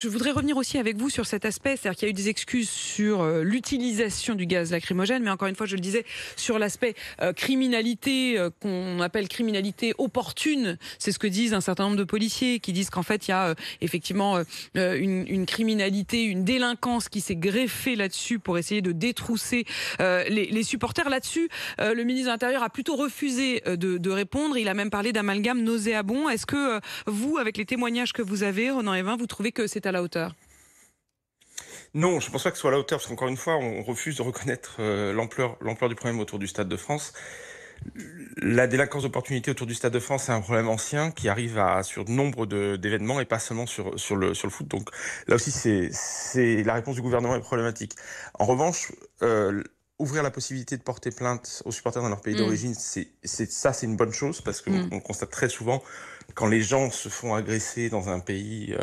Je voudrais revenir aussi avec vous sur cet aspect, c'est-à-dire qu'il y a eu des excuses sur l'utilisation du gaz lacrymogène, mais encore une fois, je le disais, sur l'aspect criminalité, qu'on appelle criminalité opportune. C'est ce que disent un certain nombre de policiers, qui disent qu'en fait, il y a effectivement une criminalité, une délinquance qui s'est greffée là-dessus pour essayer de détrousser les supporters. Là-dessus, le ministre de l'Intérieur a plutôt refusé de répondre. Il a même parlé d'amalgame nauséabond. Est-ce que vous, avec les témoignages que vous avez, Ronan Hévin, vous trouvez que c'est à la hauteur? Non, je ne pense pas que ce soit à la hauteur, parce qu'encore une fois, on refuse de reconnaître l'ampleur du problème autour du Stade de France. La délinquance d'opportunité autour du Stade de France, c'est un problème ancien qui arrive sur nombre d'événements et pas seulement sur le foot. Donc là aussi, la réponse du gouvernement est problématique. En revanche, ouvrir la possibilité de porter plainte aux supporters dans leur pays d'origine, c'est une bonne chose, parce qu'on constate très souvent, quand les gens se font agresser dans un pays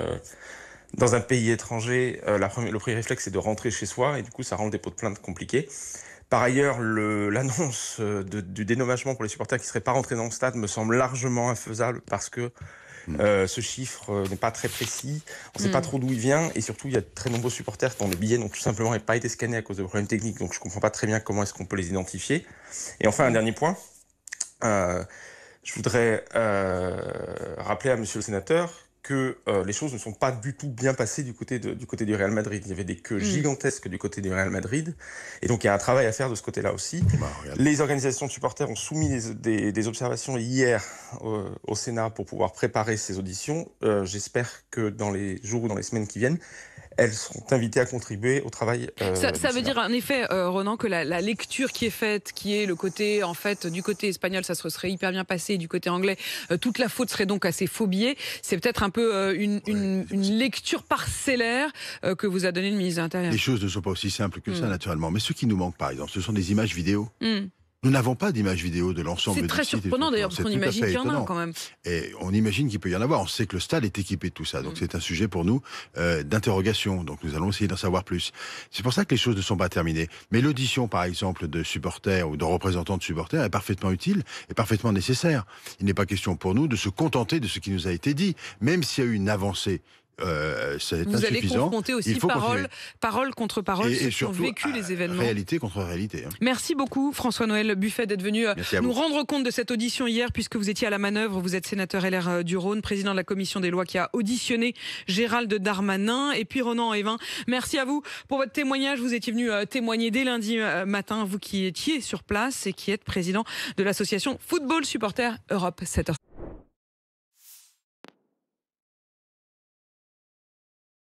étranger, le premier réflexe, c'est de rentrer chez soi, et du coup, ça rend le dépôt de plainte compliqué. Par ailleurs, l'annonce du dédommagement pour les supporters qui ne seraient pas rentrés dans le stade me semble largement infaisable, parce que ce chiffre n'est pas très précis, on ne sait pas trop d'où il vient, et surtout, il y a de très nombreux supporters dont les billets n'ont tout simplement pas été scannés à cause de problèmes techniques, donc je ne comprends pas très bien comment est-ce qu'on peut les identifier. Et enfin, un dernier point, je voudrais rappeler à monsieur le sénateur que les choses ne sont pas du tout bien passées du côté du Real Madrid. Il y avait des queues gigantesques du côté du Real Madrid. Et donc, il y a un travail à faire de ce côté-là aussi. Les organisations de supporters ont soumis des observations hier au Sénat pour pouvoir préparer ces auditions. J'espère que dans les jours ou dans les semaines qui viennent, elles seront invitées à contribuer au travail. Ça veut dire en effet, Ronan, que la lecture qui est faite, qui est le côté, en fait, du côté espagnol, ça se serait hyper bien passé, du côté anglais, toute la faute serait donc assez faux billets. C'est peut-être un peu une lecture parcellaire que vous a donné le ministre de l'Intérieur. Les choses ne sont pas aussi simples que ça, naturellement. Mais ce qui nous manque, par exemple, ce sont des images vidéo. Nous n'avons pas d'images vidéo de l'ensemble du site. C'est très surprenant d'ailleurs, parce qu'on imagine qu'il y en a quand même. Et on imagine qu'il peut y en avoir. On sait que le stade est équipé de tout ça. Donc c'est un sujet pour nous d'interrogation. Donc nous allons essayer d'en savoir plus. C'est pour ça que les choses ne sont pas terminées. Mais l'audition, par exemple, de supporters ou de représentants de supporters est parfaitement utile et parfaitement nécessaire. Il n'est pas question pour nous de se contenter de ce qui nous a été dit. Même s'il y a eu une avancée, c'est Vous insuffisant. allez confronter aussi parole contre parole et ceux qui ont surtout, vécu les événements. Réalité contre réalité. Merci beaucoup François-Noël Buffet d'être venu nous vous. rendre compte de cette audition hier, puisque vous étiez à la manœuvre. Vous êtes sénateur LR du Rhône, président de la commission des lois qui a auditionné Gérald Darmanin. Et puis Ronan Hévin, merci à vous pour votre témoignage. Vous étiez venu témoigner dès lundi matin, vous qui étiez sur place et qui êtes président de l'association Football Supporters Europe. 7h.